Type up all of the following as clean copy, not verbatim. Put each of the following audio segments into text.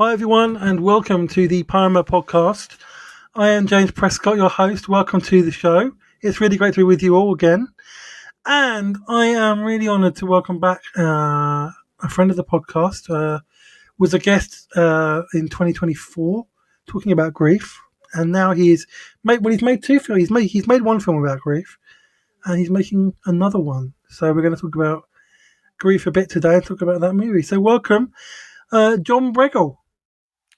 Hi, everyone, and welcome to the Poema podcast. I am James Prescott, your host. Welcome to the show. It's really great to be with you all again. And I am really honoured to welcome back a friend of the podcast. Was a guest in 2024 talking about grief. And now he's made two films. He's made one film about grief, and he's making another one. So we're going to talk about grief a bit today and talk about that movie. So welcome, John Bregel.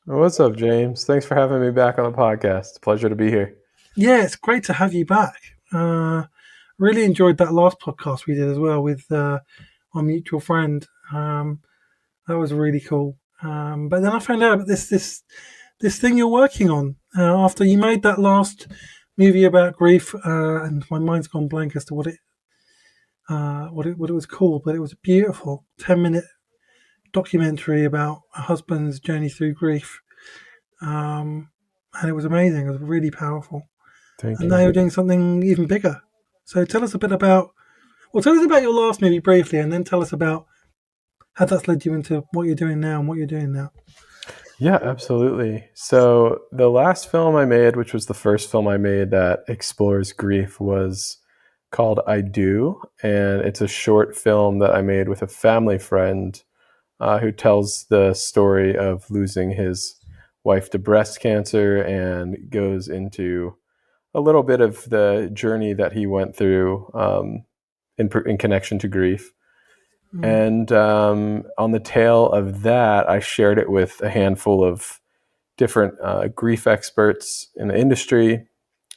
What's up, James? Thanks for having me back on the podcast. Pleasure to be here. Yeah, it's great to have you back. Really enjoyed that last podcast we did as well with our mutual friend. That was really cool. But then I found out about this thing you're working on after you made that last movie about grief, and my mind's gone blank as to what it was called. But it was a beautiful 10-minute documentary about a husband's journey through grief, and it was amazing. It was really powerful. Thank And you. now you're doing something even bigger. So tell us about your last movie briefly, and then tell us about how that's led you into what you're doing now and what you're doing now. Yeah, absolutely. So the last film I made, which was the first film I made that explores grief, was called I Do. And it's a short film that I made with a family friend who tells the story of losing his wife to breast cancer and goes into a little bit of the journey that he went through in connection to grief. And on the tail of that, I shared it with a handful of different grief experts in the industry.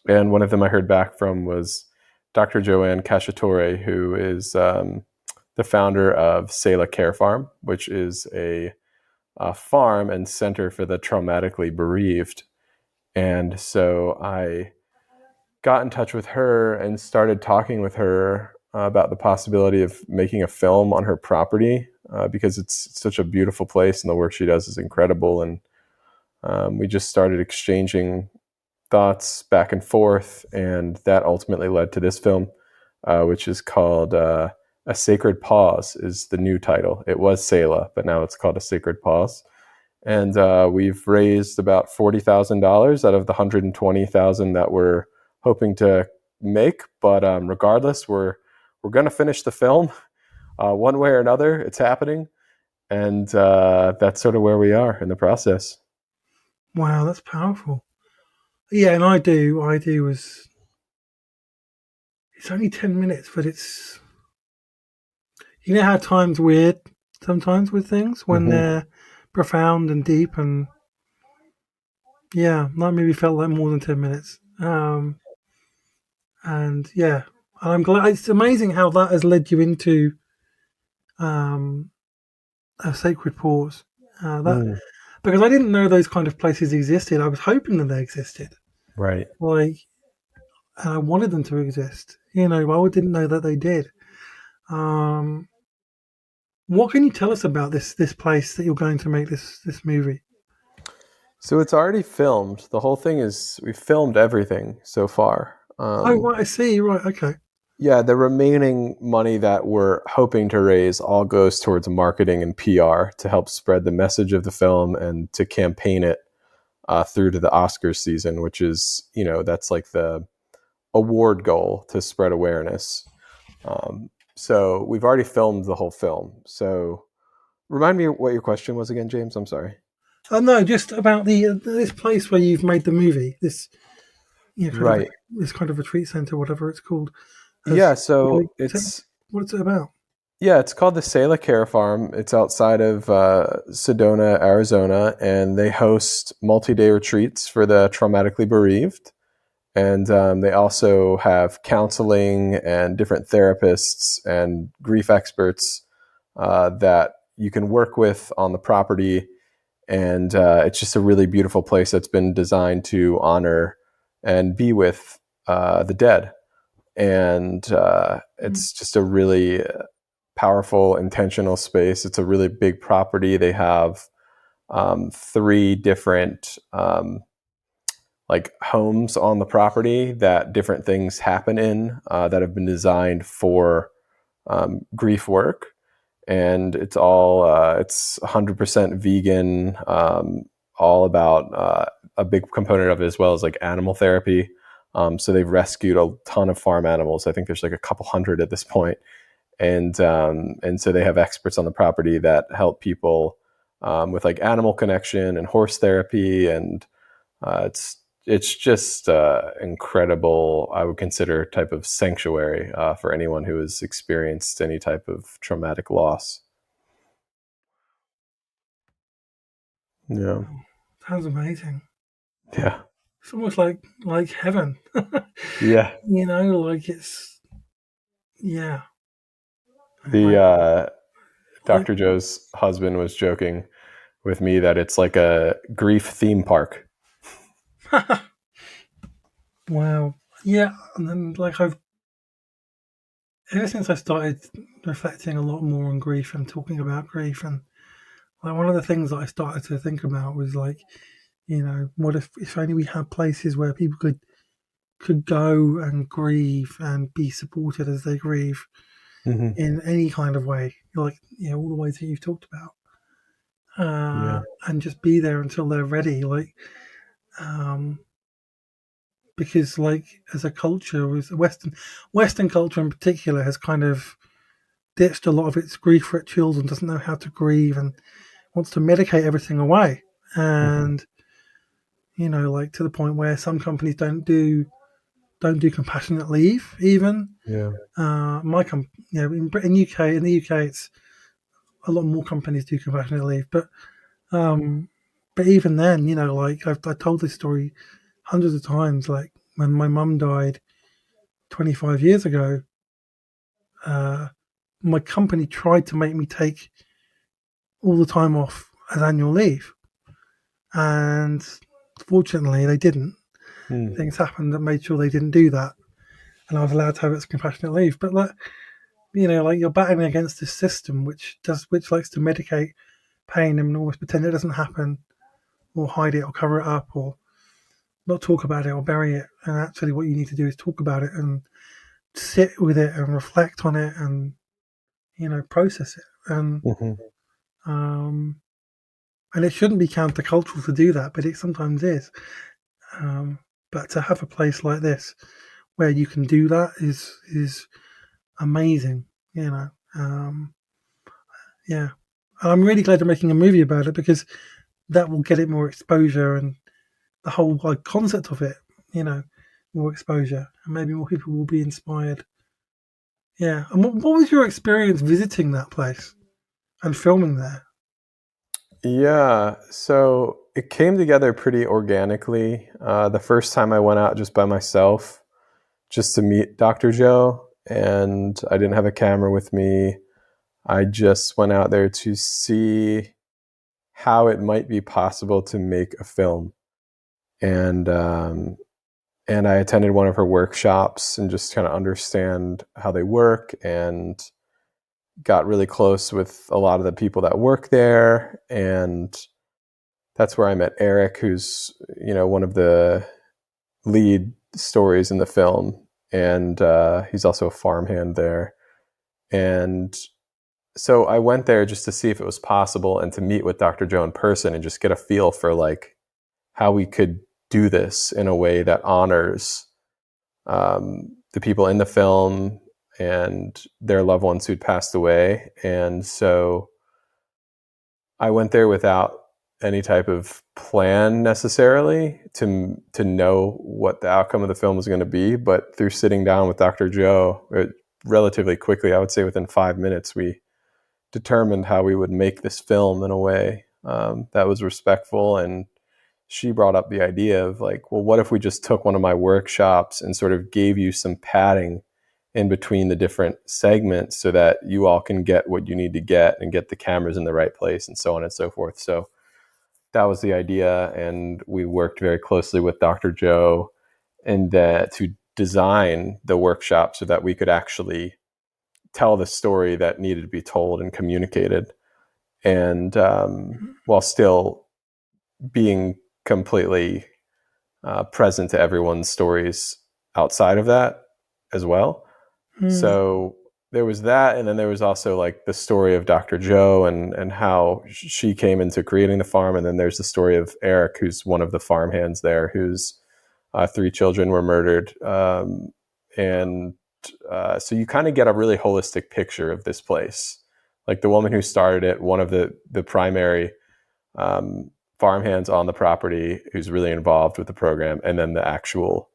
And one of them I heard back from was Dr. Joanne Cacciatore, who is the founder of Sela Care Farm, which is a farm and center for the traumatically bereaved. And so I got in touch with her and started talking with her about the possibility of making a film on her property because it's such a beautiful place and the work she does is incredible. And we just started exchanging thoughts back and forth, and that ultimately led to this film, which is called A Sacred Pause is the new title. It was Sela, but now it's called A Sacred Pause. And we've raised about $40,000 out of the $120,000 that we're hoping to make. But regardless, we're going to finish the film one way or another. It's happening. And that's sort of where we are in the process. Wow, that's powerful. Yeah, and I do was... It's only 10 minutes, but it's... You know how time's weird sometimes with things when they're profound and deep, and yeah, that maybe felt like more than 10 minutes. And yeah, I'm glad. It's amazing how that has led you into a sacred pause. Because I didn't know those kind of places existed. I was hoping that they existed. Right. And I wanted them to exist. I didn't know that they did. What can you tell us about this place that you're going to make this movie? So it's already filmed. The whole thing is, we've filmed everything so far. Right, I see. Right, okay. Yeah, the remaining money that we're hoping to raise all goes towards marketing and PR to help spread the message of the film and to campaign it through to the Oscars season, which is, that's like the award goal, to spread awareness. So we've already filmed the whole film. So remind me what your question was again, James. I'm sorry. No, just about this place where you've made the movie. This, Right. This kind of retreat center, whatever it's called. So What's it about? Yeah, it's called the Sela Care Farm. It's outside of Sedona, Arizona, and they host multi-day retreats for the traumatically bereaved. And they also have counseling and different therapists and grief experts that you can work with on the property. And it's just a really beautiful place that's been designed to honor and be with the dead. And it's just a really powerful, intentional space. It's a really big property. They have 3 different homes on the property that different things happen in that have been designed for grief work. and it's 100% vegan. All about a big component of it as well as like animal therapy. So they've rescued a ton of farm animals. I think there's like a couple hundred at this point, and so they have experts on the property that help people with like animal connection and horse therapy, and it's just incredible. I would consider type of sanctuary for anyone who has experienced any type of traumatic loss. Yeah, Sounds amazing. yeah, It's almost like heaven. yeah. Like it's yeah. The Like like Dr. Joe's husband was joking with me that it's like a grief theme park. wow. Yeah, and then like I've ever since I started reflecting a lot more on grief and talking about grief, and like one of the things that I started to think about was like, what if only we had places where people could go and grieve and be supported as they grieve Mm-hmm. in any kind of way, like all the ways that you've talked about, Yeah. and just be there until they're ready, like um, because like as a culture, with Western culture in particular, has kind of ditched a lot of its grief rituals and doesn't know how to grieve and wants to medicate everything away. Mm-hmm. And like to the point where some companies don't do compassionate leave even. Yeah. My in the UK, it's a lot more companies do compassionate leave, um, but even then, like I told this story hundreds of times. Like when my mum died 25 years ago, uh, my company tried to make me take all the time off as annual leave, and fortunately, they didn't. Mm. Things happened that made sure they didn't do that, and I was allowed to have its compassionate leave. But like like you're battling against this system which likes to medicate pain and always pretend it doesn't happen, or hide it, or cover it up, or not talk about it, or bury it. And actually, what you need to do is talk about it and sit with it and reflect on it and process it. Mm-hmm. Um, and it shouldn't be countercultural to do that, but it sometimes is. But to have a place like this where you can do that is amazing. You know, um, yeah. And I'm really glad they're making a movie about it, because that will get it more exposure, and the whole like concept of it, more exposure, and maybe more people will be inspired. Yeah. And what was your experience visiting that place and filming there? Yeah, so it came together pretty organically. The first time I went out just by myself, just to meet Dr. Joe, and I didn't have a camera with me. I just went out there to see how it might be possible to make a film, and and I attended one of her workshops and just kind of understand how they work, and got really close with a lot of the people that work there, and that's where I met Eric, who's one of the lead stories in the film, and he's also a farmhand there. And so I went there just to see if it was possible and to meet with Dr. Joe in person and just get a feel for like how we could do this in a way that honors the people in the film and their loved ones who'd passed away. And so I went there without any type of plan necessarily to know what the outcome of the film was going to be, but through sitting down with Dr. Joe, relatively quickly, I would say within 5 minutes, we determined how we would make this film in a way that was respectful. And she brought up the idea of like, well, what if we just took one of my workshops and sort of gave you some padding in between the different segments so that you all can get what you need to get and get the cameras in the right place and so on and so forth. So that was the idea. And we worked very closely with Dr. Joe and to design the workshop so that we could actually tell the story that needed to be told and communicated. And while still being completely present to everyone's stories outside of that as well. Mm, So there was that, and then there was also like the story of Dr. Joe and how she came into creating the farm, and then there's the story of Eric, who's one of the farmhands there, whose 3 children were murdered, and so you kind of get a really holistic picture of this place. Like the woman who started it, one of the primary farmhands on the property, who's really involved with the program, and then the actual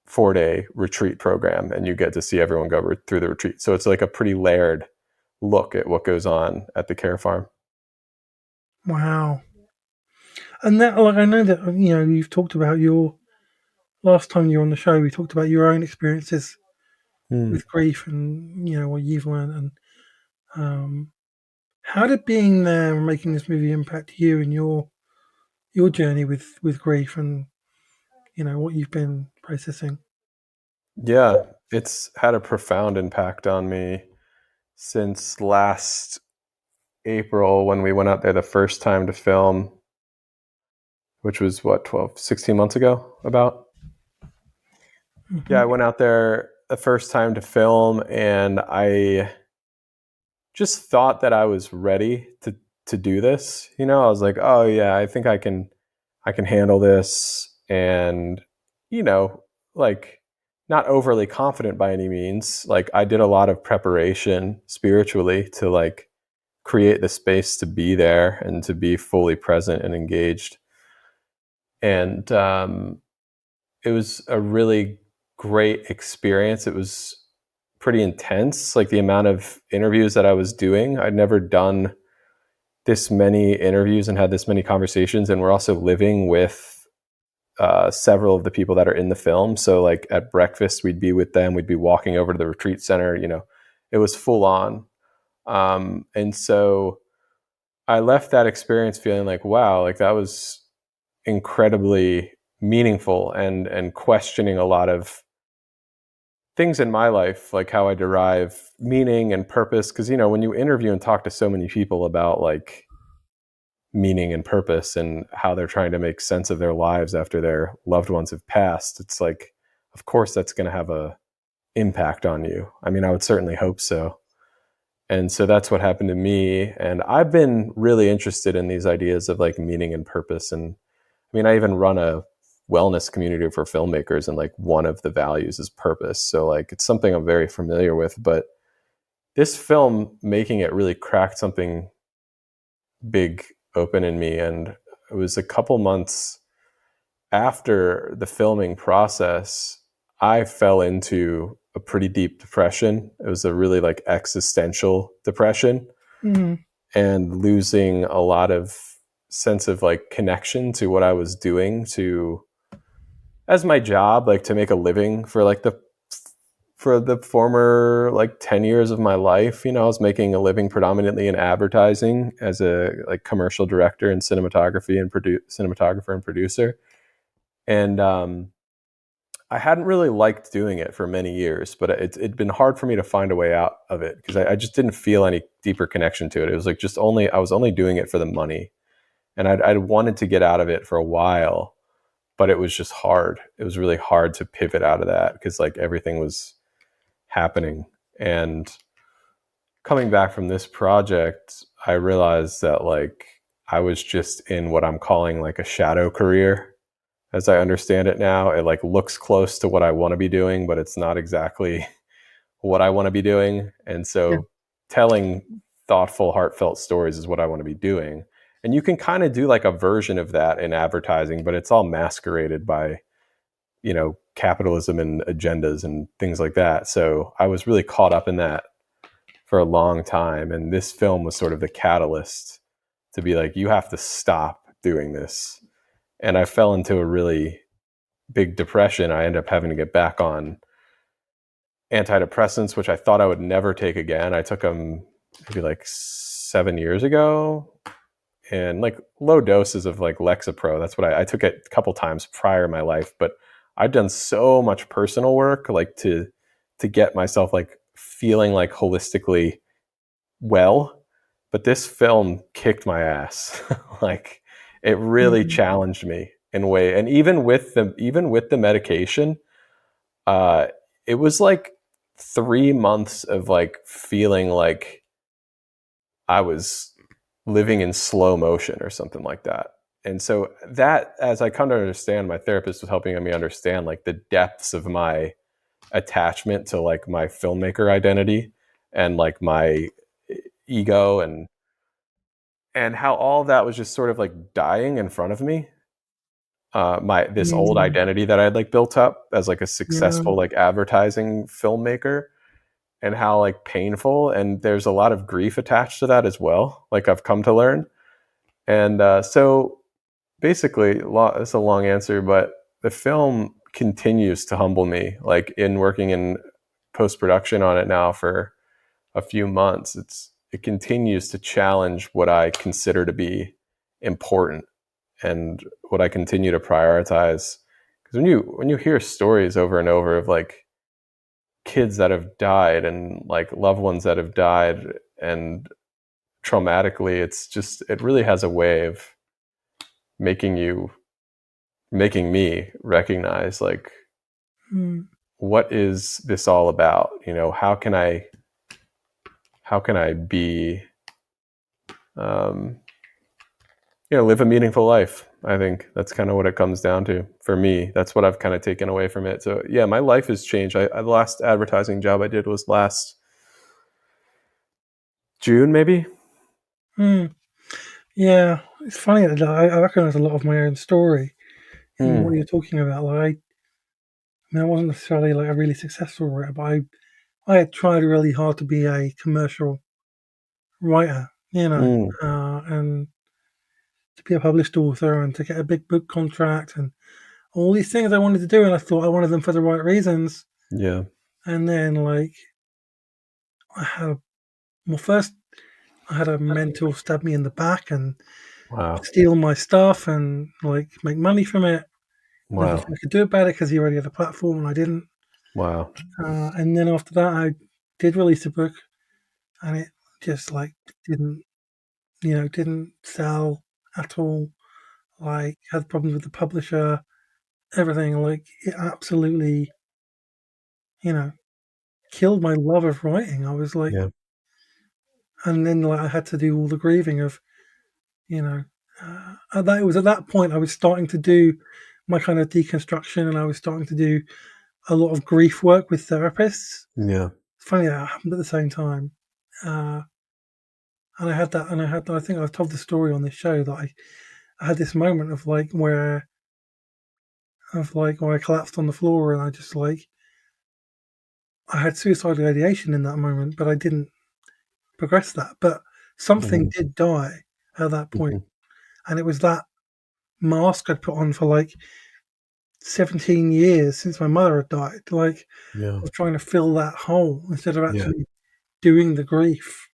4-day retreat program, and you get to see everyone go through the retreat. So it's like a pretty layered look at what goes on at the care farm. Wow. And that, like, I know that, you've talked about your last time you were on the show, we talked about your own experiences with grief and, what you've learned. And how did being there and making this movie impact you and your journey with grief and, what you've been processing? Yeah, it's had a profound impact on me since last April, when we went out there the first time to film, which was 16 months ago about. Mm-hmm. Yeah, I went out there the first time to film, and I just thought that I was ready to do this. I was like, oh yeah, I think I can handle this, and like, not overly confident by any means. Like, I did a lot of preparation spiritually to like create the space to be there and to be fully present and engaged. And it was a really great experience. It was pretty intense, like the amount of interviews that I was doing. I'd never done this many interviews and had this many conversations, and we're also living with several of the people that are in the film. So like at breakfast, we'd be with them, we'd be walking over to the retreat center, it was full on. And so I left that experience feeling like, wow, like that was incredibly meaningful, and questioning a lot of things in my life, like how I derive meaning and purpose. Because, when you interview and talk to so many people about like meaning and purpose and how they're trying to make sense of their lives after their loved ones have passed, it's like, of course, that's going to have a impact on you. I mean, I would certainly hope so. And so that's what happened to me. And I've been really interested in these ideas of like meaning and purpose. And I mean, I even run a wellness community for filmmakers, and like one of the values is purpose. So like it's something I'm very familiar with, but this film, making it, really cracked something big open in me. And it was a couple months after the filming process, I fell into a pretty deep depression. It was a really like existential depression, and losing a lot of sense of like connection to what I was doing to as my job, like to make a living for the former like 10 years of my life. I was making a living predominantly in advertising as a like commercial director and cinematographer and producer. And I hadn't really liked doing it for many years, but it'd been hard for me to find a way out of it, because I just didn't feel any deeper connection to it. It was like I was only doing it for the money, and I'd wanted to get out of it for a while, but it was just hard. It was really hard to pivot out of that, because like everything was happening. And coming back from this project, I realized that like I was just in what I'm calling like a shadow career. As I understand it now, it like looks close to what I want to be doing, but it's not exactly what I want to be doing. And so telling thoughtful, heartfelt stories is what I want to be doing. And you can kind of do like a version of that in advertising, but it's all masqueraded by, capitalism and agendas and things like that. So I was really caught up in that for a long time. And this film was sort of the catalyst to be like, you have to stop doing this. And I fell into a really big depression. I ended up having to get back on antidepressants, which I thought I would never take again. I took them maybe like 7 years ago, and like low doses of like Lexapro. That's what I took it a couple times prior in my life, but I'd done so much personal work, like to get myself like feeling like holistically well. But this film kicked my ass. Like it really challenged me in a way. And even with the medication, it was like 3 months of like feeling like I was living in slow motion or something like that. And so that, as I come to understand, my therapist was helping me understand like the depths of my attachment to like my filmmaker identity and like my ego, and how all that was just sort of like dying in front of me. My this old Mm, identity that I had like built up as like a yeah. successful like advertising filmmaker, and how like painful, and there's a lot of grief attached to that as well, like I've come to learn. And so basically, it's a long answer, but the film continues to humble me. Like in working in post production on it now for a few months, it continues to challenge what I consider to be important and what I continue to prioritize. Because when you hear stories over and over of like kids that have died and like loved ones that have died and traumatically, it really has a way of making you making me recognize like, Mm, what is this all about? How can I be um, live a meaningful life? I think that's kind of what it comes down to for me. That's what I've kind of taken away from it. So yeah, my life has changed. The last advertising job I did was last June, maybe. mm. Yeah, it's funny that I recognise a lot of my own story in what Mm, you're talking about. Like, I mean, I wasn't necessarily like a really successful writer, but I had tried really hard to be a commercial writer, mm, and to be a published author and to get a big book contract and all these things I wanted to do, and I thought I wanted them for the right reasons. yeah. And then, like, I had well, first I had a mentor stab me in the back and Wow. steal my stuff and like make money from it. Nothing Wow. I could do about it because he already had a platform and I didn't. Wow. And then after that, I did release a book, and it just like didn't, didn't sell at all. Like had problems with the publisher, everything. Like it absolutely, you know, killed my love of writing. I was like, Yeah. and then like I had to do all the grieving of, you know, it was at that point I was starting to do my kind of deconstruction, and I was starting to do a lot of grief work with therapists. Yeah. It's funny that happened at the same time. Uh, and I think I've told the story on this show that I had this moment of like where I collapsed on the floor and I just like I had suicidal ideation in that moment, but I didn't progress that. But something Hmm. did die at that point, Hmm. and it was that mask I'd put on for like 17 years since my mother had died. Like Yeah. of trying to fill that hole instead of Yeah. actually doing the grief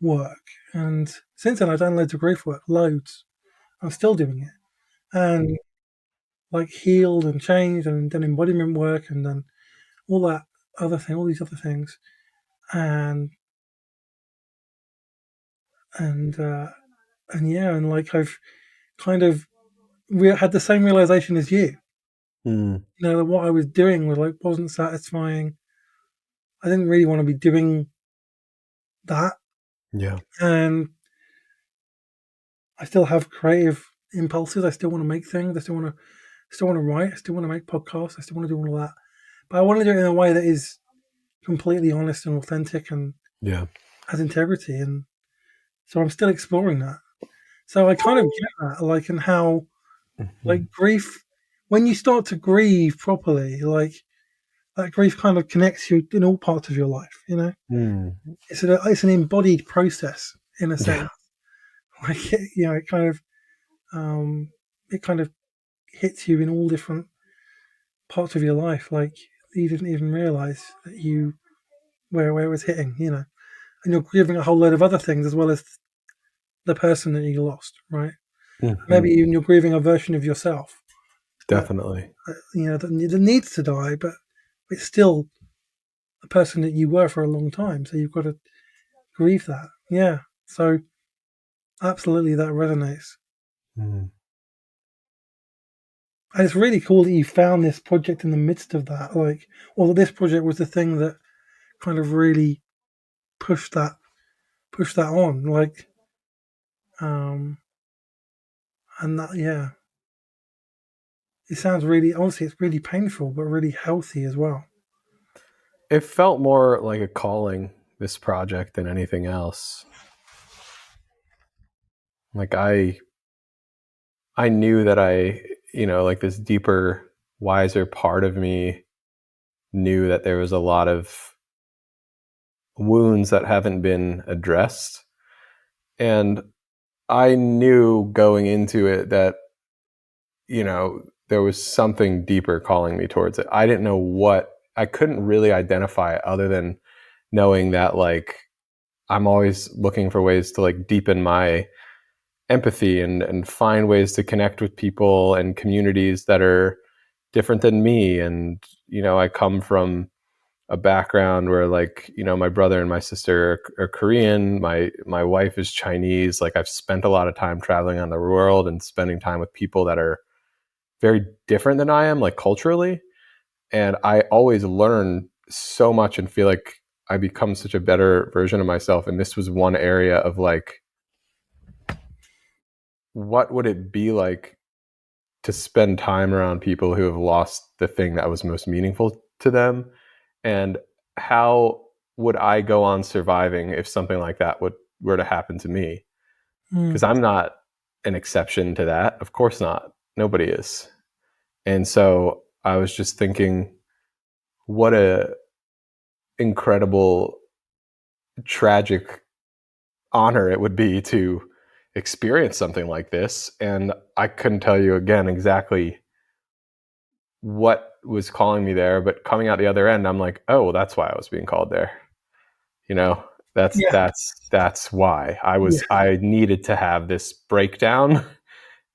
work. And since then, I've done loads of grief work, loads. I'm still doing it, and like healed and changed, and done embodiment work, and done all that all these other things, and and uh, and yeah, and like I've kind of had the same realization as you. Mm, That what I was doing was like wasn't satisfying. I didn't really want to be doing that, yeah. and I still have creative impulses. I still want to make things. I still want to write. I still want to make podcasts. I still want to do all of that. But I want to do it in a way that is completely honest and authentic and Yeah. has integrity. And so I'm still exploring that. So I kind of get that, like, and how, Hmm. like, grief, when you start to grieve properly, like, that grief kind of connects you in all parts of your life, you know? Mm, It's an embodied process in a yeah. sense. Like, um, it kind of hits you in all different parts of your life. Like, you didn't even realize that where it was hitting, and you're grieving a whole load of other things as well as the person that you lost, right? Maybe Hmm. even you're grieving a version of yourself that Definitely. that needs to die, but it's still a person that you were for a long time. So you've got to grieve that. Yeah. So absolutely, that resonates. Mm. And it's really cool that you found this project in the midst of that, like, or that this project was the thing that kind of really pushed that on, like, um, and that, yeah, it sounds really, obviously, it's really painful, but really healthy as well. It felt more like a calling, this project, than anything else. Like I knew that like this deeper, wiser part of me knew that there was a lot of wounds that haven't been addressed. And I knew going into it that, there was something deeper calling me towards it. I didn't know what, I couldn't really identify it other than knowing that, like, I'm always looking for ways to, like, deepen my empathy and find ways to connect with people and communities that are different than me. And, I come from a background where, like, my brother and my sister are Korean. My wife is Chinese. Like, I've spent a lot of time traveling on the world and spending time with people that are very different than I am, like, culturally. And I always learn so much and feel like I become such a better version of myself. And this was one area of, like, what would it be like to spend time around people who have lost the thing that was most meaningful to them? And how would I go on surviving if something like that were to happen to me? Because I'm not an exception to that. Of course not. Nobody is. And so I was just thinking, what a incredible, tragic honor it would be to experience something like this. And I couldn't tell you again exactly what was calling me there, but coming out the other end, I'm like, oh, well, that's why I was being called there. That's Yeah, that's why yeah, I needed to have this breakdown,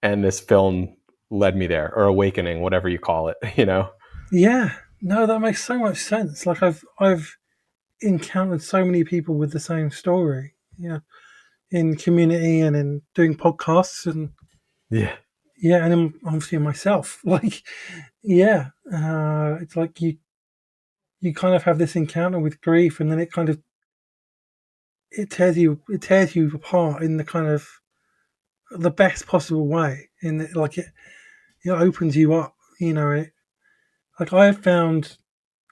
and this film led me there, or awakening, whatever you call it. yeah. No, that makes so much sense. Like, I've encountered so many people with the same story. Yeah, in community and in doing podcasts and Yeah. yeah, and obviously myself. Like, yeah, it's like you kind of have this encounter with grief, and then it kind of it tears you apart in the kind of the best possible way. In that, like, it opens you up. Like, I have found,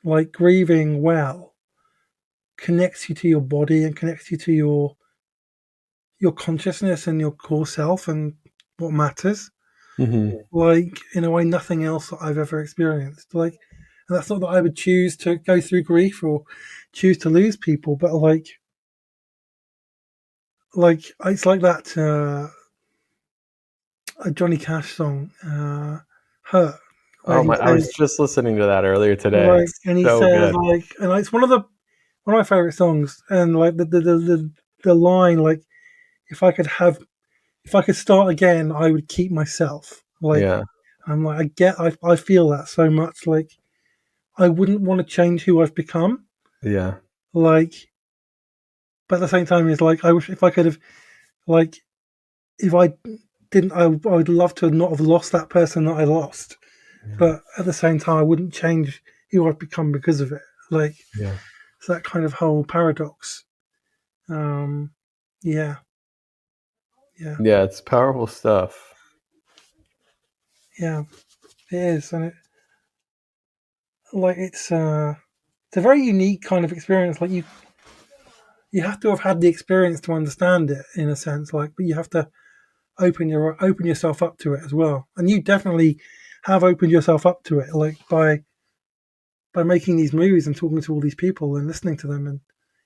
like, grieving well connects you to your body and connects you to your consciousness and your core self and what matters. Mm-hmm. Like, in a way nothing else that I've ever experienced. Like, and that's not that I would choose to go through grief or choose to lose people, but like it's like that a Johnny Cash song, "Hurt," where Oh he my! I was says, just listening to that earlier today. like, It's and he so says, good. like, and it's one of my favorite songs, and like the line, like, if I could have if I could start again, I would keep myself. Like, Yeah, I'm like, I feel that so much. Like, I wouldn't want to change who I've become. yeah, Like, but at the same time, it's like, I wish if I could have, like, if I didn't, I would love to not have lost that person that I lost. yeah, But at the same time, I wouldn't change who I've become because of it. Like, yeah. it's that kind of whole paradox. Um, yeah, yeah, Yeah, it's powerful stuff. yeah. It is, and it's a very unique kind of experience. Like, you have to have had the experience to understand it in a sense. Like, but you have to open yourself up to it as well. And you definitely have opened yourself up to it, like, by making these movies and talking to all these people and listening to them and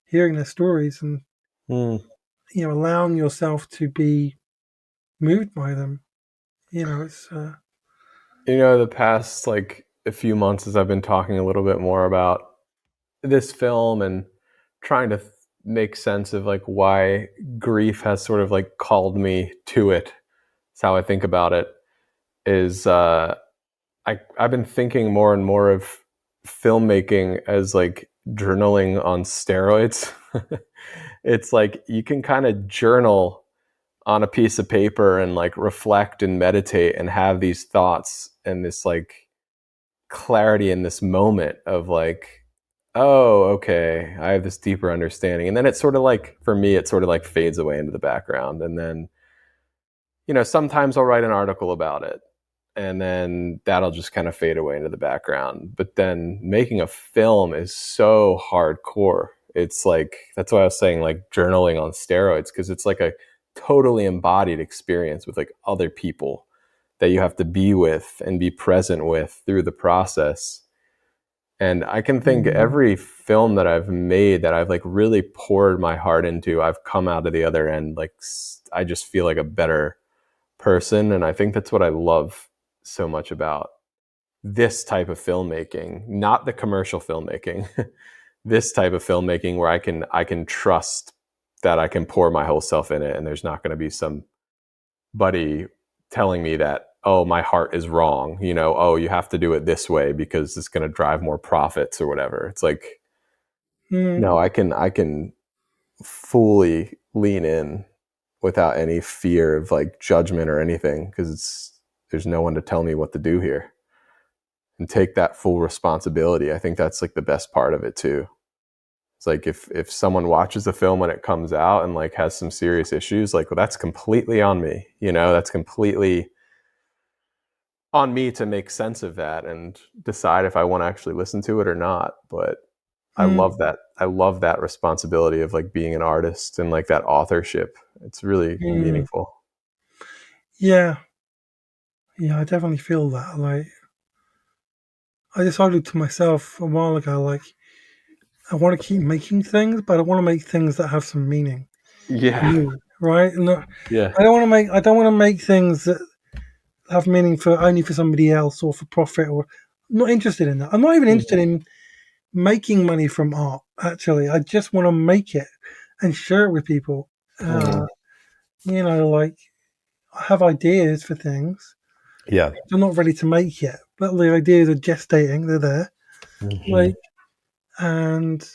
hearing their stories and Mm. allowing yourself to be moved by them. It's The past, like, a few months, as I've been talking a little bit more about this film and trying to make sense of, like, why grief has sort of, like, called me to it. It's how I think about it. Is I've been thinking more and more of filmmaking as, like, journaling on steroids. It's like you can kind of journal on a piece of paper and like reflect and meditate and have these thoughts and this like clarity in this moment of like, oh, okay, I have this deeper understanding. And then it's sort of like, for me, it sort of like fades away into the background. And then, sometimes I'll write an article about it and then that'll just kind of fade away into the background. But then making a film is so hardcore. It's like, that's why I was saying like journaling on steroids, because it's like a totally embodied experience with like other people that you have to be with and be present with through the process. And I can think every film that I've made that I've like really poured my heart into, I've come out of the other end like I just feel like a better person. And I think that's what I love so much about this type of filmmaking, not the commercial filmmaking. This type of filmmaking where I can trust that I can pour my whole self in it and there's not going to be somebody telling me that, oh, my heart is wrong, oh, you have to do it this way because it's going to drive more profits or whatever. It's like, no, I can fully lean in without any fear of like judgment or anything, because there's no one to tell me what to do here, and take that full responsibility. I think that's like the best part of it too. It's like if someone watches the film when it comes out and like has some serious issues, like, well, that's completely on me. That's completely on me to make sense of that and decide if I want to actually listen to it or not. But I love that. I love that responsibility of like being an artist and like that authorship. It's really meaningful. Yeah. Yeah, I definitely feel that. Like, I decided to myself a while ago, like, I want to keep making things, but I want to make things that have some meaning. Yeah. Me, right? And Yeah. I don't want to make things that have meaning for only for somebody else or for profit. Or I'm not interested in that. I'm not even interested in making money from art. Actually, I just want to make it and share it with people. Like, I have ideas for things. Yeah. I'm not ready to make yet, but the ideas are gestating. They're there. Like, and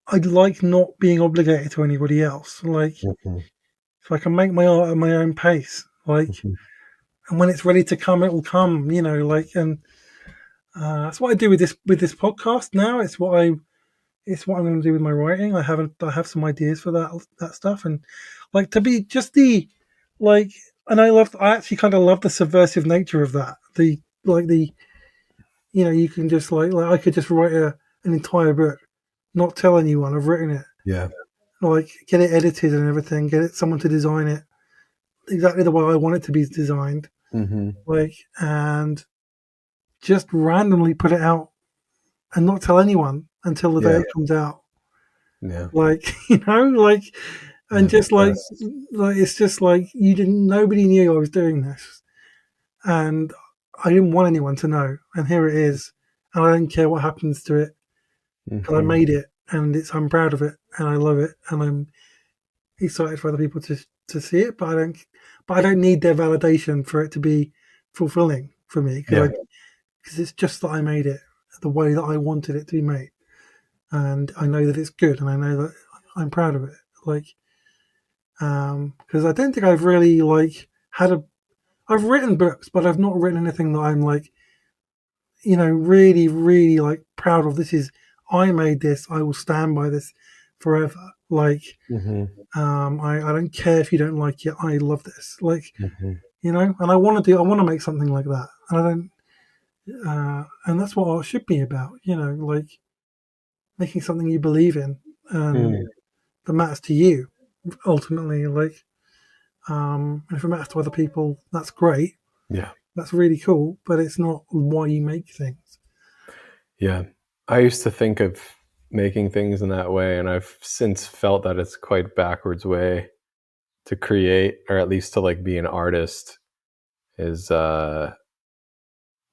I like not being obligated to anybody else. Like, if I can make my art at my own pace, like, and when it's ready to come, it will come. And that's what I do with this podcast now. It's what I'm going to do with my writing. I have some ideas for that stuff, and like to be just the like, and I actually kind of love the subversive nature of that. You can just like I could just write an entire book, not tell anyone I've written it. Yeah. Like, get it edited and everything, get someone to design it exactly the way I want it to be designed. Like, and just randomly put it out and not tell anyone until the day it comes out. Yeah. Like, and just like it's just like nobody knew I was doing this, and I didn't want anyone to know, and here it is, and I don't care what happens to it, because I made it, and I'm proud of it, and I love it, and I'm excited for other people to see it, but I don't need their validation for it to be fulfilling for me, because it's just that I made it the way that I wanted it to be made, and I know that it's good, and I know that I'm proud of it. Like, because I don't think I've really like I've written books, but I've not written anything that I'm like, really, really like proud of. I made this. I will stand by this forever. Like, I don't care if you don't like it. I love this. Like, and I want to make something like that. And I don't, and that's what art should be about. Like making something you believe in and that matters to you ultimately. Like, and if it matters to other people, that's great. Yeah. That's really cool, but it's not why you make things. Yeah. I used to think of making things in that way, and I've since felt that it's quite backwards way to create, or at least to like be an artist, is to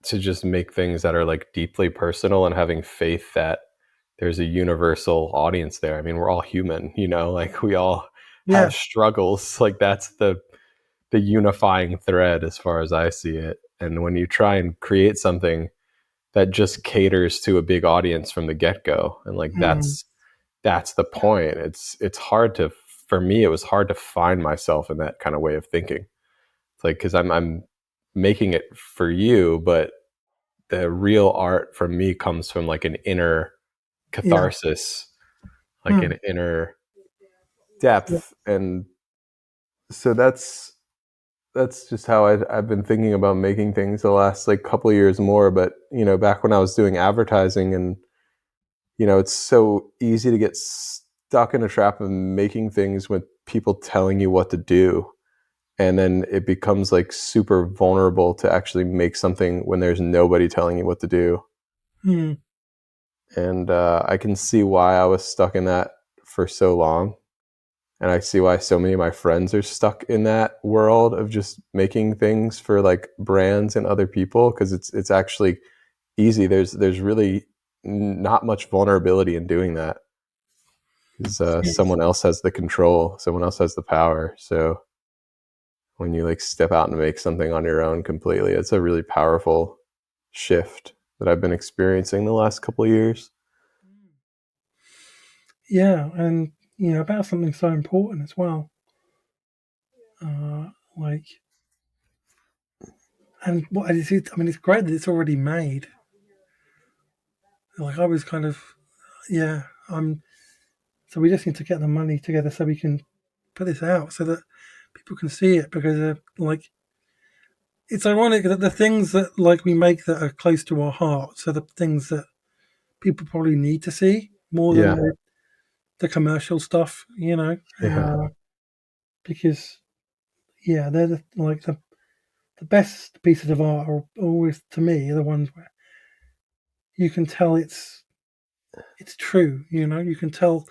just make things that are like deeply personal and having faith that there's a universal audience there. I mean, we're all human, like we all have struggles. Like that's the unifying thread as far as I see it. And when you try and create something that just caters to a big audience from the get-go, and like that's the point. It's hard to for me, it was hard to find myself in that kind of way of thinking. It's like, because I'm making it for you, but the real art from me comes from like an inner Yeah. catharsis, like Hmm. an inner Yeah. depth. And so that's just how I've been thinking about making things the last like couple of years more. But back when I was doing advertising, and it's so easy to get stuck in a trap of making things with people telling you what to do, and then it becomes like super vulnerable to actually make something when there's nobody telling you what to do. Hmm. And I can see why I was stuck in that for so long. And I see why so many of my friends are stuck in that world of just making things for like brands and other people, because it's actually easy. There's really not much vulnerability in doing that, because Yes. someone else has the control, someone else has the power. So when you like step out and make something on your own completely, it's a really powerful shift that I've been experiencing the last couple of years. Yeah, and about something so important as well. Uh, like, and what is it? I mean, it's great that it's already made. Like, I was kind of, yeah. So we just need to get the money together so we can put this out so that people can see it, because like, it's ironic that the things that like we make that are close to our hearts are the things that people probably need to see more than Yeah, the commercial stuff. yeah, Because yeah, they're the best pieces of art are always, to me, the ones where you can tell it's true. You can tell,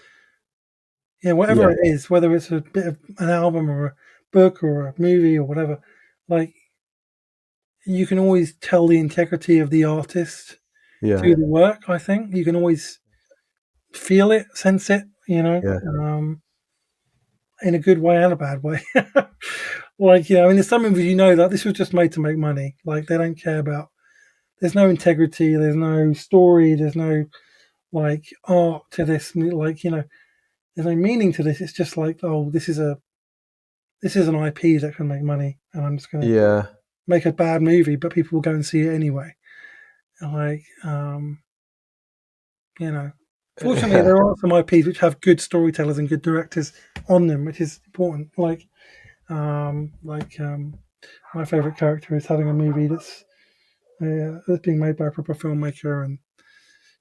yeah, whatever yeah, it is, whether it's a bit of an album or a book or a movie or whatever, like you can always tell the integrity of the artist yeah, through the work. I think you can always feel it, sense it, yeah, in a good way and a bad way. Like, I mean, there's some movies that this was just made to make money. Like, they don't care about. There's no integrity. There's no story. There's no like art to this. Like, there's no meaning to this. It's just like, oh, this is an IP that can make money, and I'm just gonna yeah, make a bad movie, but people will go and see it anyway. Like, you know, fortunately, yeah, there are some IPs which have good storytellers and good directors on them, which is important. Like my favorite character is having a movie that's being made by a proper filmmaker, and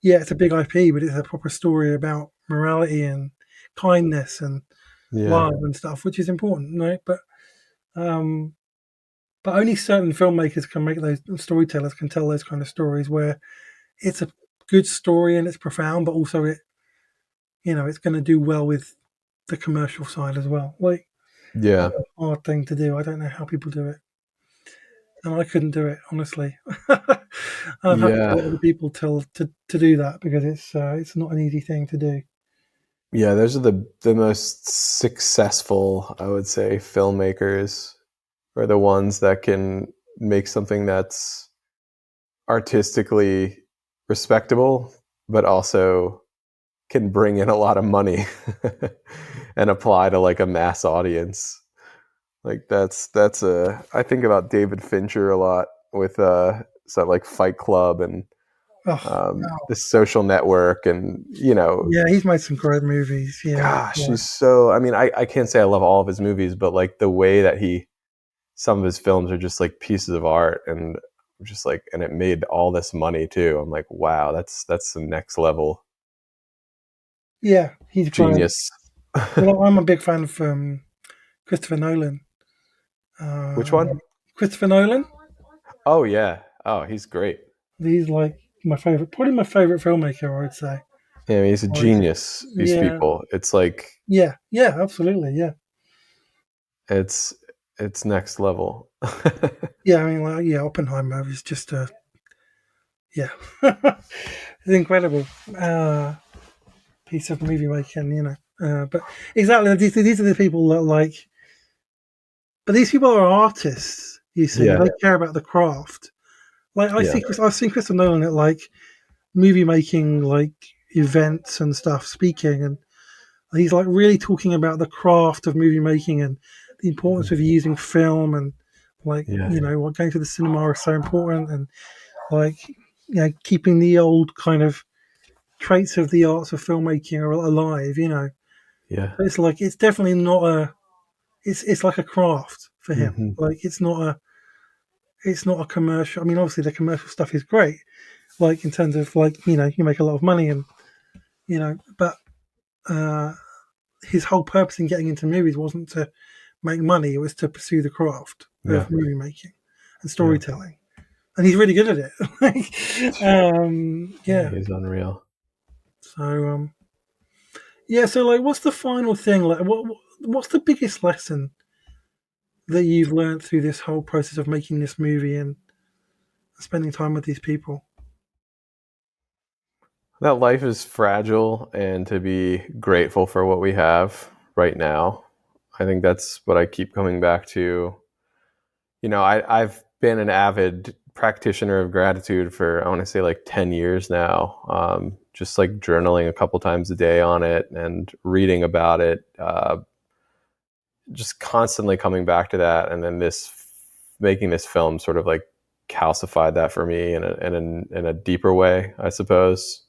yeah, it's a big IP, but it's a proper story about morality and kindness and yeah, love and stuff, which is important, right? Um, but only certain filmmakers can make those storytellers can tell those kind of stories where it's a good story and it's profound, but also it's going to do well with the commercial side as well. Like, yeah, that's a hard thing to do. I don't know how people do it, and I couldn't do it honestly. I'm happy to yeah, let other people to do that, because it's not an easy thing to do. yeah. Those are the most successful, I would say, filmmakers, are the ones that can make something that's artistically respectable, but also can bring in a lot of money and apply to like a mass audience. Like that's a I think about David Fincher a lot with stuff like Fight Club and Oh wow, The Social Network, and yeah, he's made some great movies. Yeah, gosh, yeah, he's so, I mean, I can't say I love all of his movies, but like the way that some of his films are just like pieces of art, and just like, and it made all this money too. I'm like, wow, that's the next level yeah. He's great. genius. Well, I'm a big fan of Christopher Nolan. Which Uh, one? Christopher Nolan. Oh yeah. Oh, he's great. He's like my favorite, probably my favorite filmmaker, I would say. Yeah, I mean, he's a Like, genius. These yeah, people, it's like yeah, yeah, absolutely, yeah, it's it's next level. yeah. I mean, like, yeah, Oppenheimer is just yeah, it's incredible piece of movie making, but exactly, these are the people that like, but these people are artists. You see, Yeah, they care about the craft. Like, yeah, I've seen Christopher Nolan at like movie making like events and stuff, speaking, and He's like really talking about the craft of movie making and the importance Mhm. of using film, and like, Yeah. you know, what going to the cinema is so important, and like, you know, keeping the old kind of traits of the arts of filmmaking are alive, you know. Yeah. It's like, it's definitely not a, it's like a craft for him. Hmm. Like, it's not a commercial. I mean, obviously the commercial stuff is great, like in terms of, like, you know, you make a lot of money, and you know, but uh his whole purpose in getting into movies wasn't to make money; it was to pursue the craft Yeah. of movie making and Yeah. storytelling, and he's really good at it. Yeah. Yeah. He's unreal. So yeah. So like, what's the final thing? Like, what's the biggest lesson that you've learned through this whole process of making this movie and spending time with these people? That life is fragile and to be grateful for what we have right now. I think that's what I keep coming back to. You know, I've been an avid practitioner of gratitude for, I want to say, like 10 years now. Just like journaling a couple times a day on it and reading about it, just constantly coming back to that. And then making this film sort of like calcified that for me in a deeper way, I suppose.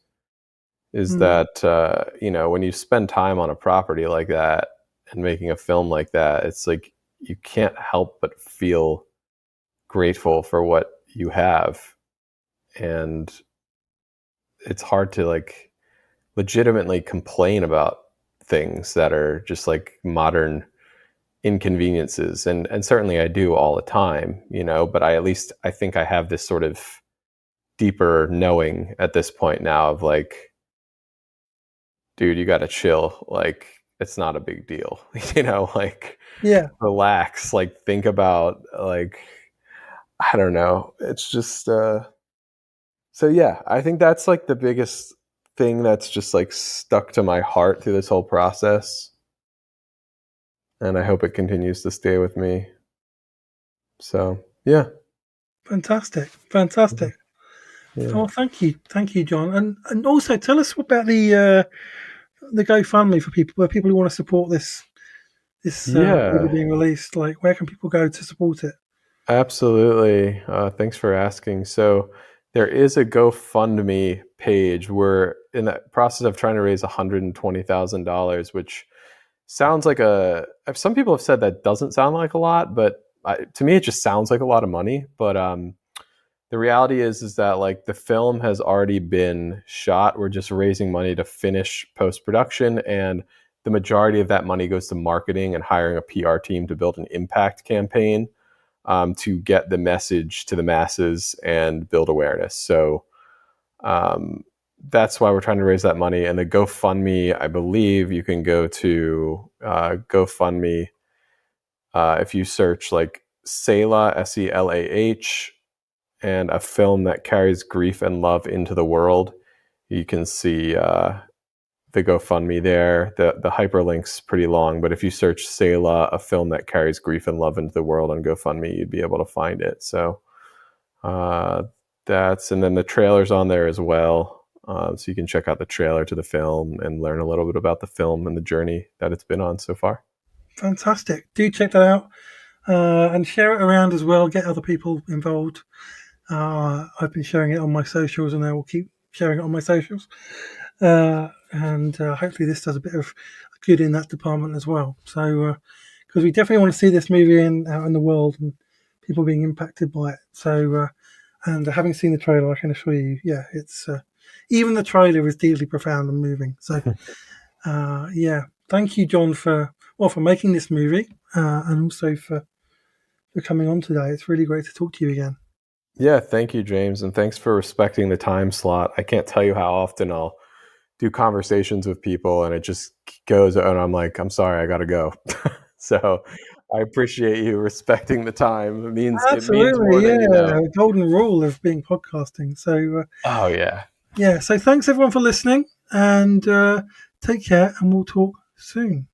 Is Mm, that you know, when you spend time on a property like that and making a film like that, it's like you can't help but feel grateful for what you have, and it's hard to like legitimately complain about things that are just like modern inconveniences, and certainly I do all the time, you know, but I, at least I think I have this sort of deeper knowing at this point now of like, dude, you got to chill. Like, it's not a big deal, you know, like yeah, relax, like think about, like, I don't know. It's just, so yeah, I think that's like the biggest thing that's just like stuck to my heart through this whole process. And I hope it continues to stay with me. So yeah. fantastic, Mhm. fantastic. Yeah. Oh, thank you, John, and also tell us about the GoFundMe for people, where people who want to support this movie Yeah. being released. Like, where can people go to support it? Absolutely. Thanks for asking. So there is a GoFundMe page. We're in the process of trying to raise $120,000, which sounds like a. Some people have said that doesn't sound like a lot, but to me, it just sounds like a lot of money. But the reality is that like the film has already been shot. We're just raising money to finish post production, and the majority of that money goes to marketing and hiring a PR team to build an impact campaign, to get the message to the masses and build awareness. So um, that's why we're trying to raise that money. And the GoFundMe, I believe you can go to GoFundMe if you search like Selah, Selah, and a film that carries grief and love into the world. You can see the GoFundMe there. The hyperlink's pretty long, but if you search Selah, a film that carries grief and love into the world on GoFundMe, you'd be able to find it. So uh, and then the trailer's on there as well. So you can check out the trailer to the film and learn a little bit about the film and the journey that it's been on so far. Fantastic. Do check that out, and share it around as well. Get other people involved. I've been sharing it on my socials, and I will keep sharing it on my socials. And hopefully, this does a bit of good in that department as well. So, because we definitely want to see this movie out in the world and people being impacted by it. So, and having seen the trailer, I can assure you, yeah, it's even the trailer is deeply profound and moving. So, yeah, thank you, John, for making this movie, and also for coming on today. It's really great to talk to you again. Yeah, thank you, James, and thanks for respecting the time slot. I can't tell you how often I'll do conversations with people and it just goes, and I'm like, I'm sorry, I gotta go. So I appreciate you respecting the time. It means more Absolutely, than you yeah, know. golden rule of being podcasting. So, Oh yeah. yeah, so thanks everyone for listening, and take care, and we'll talk soon.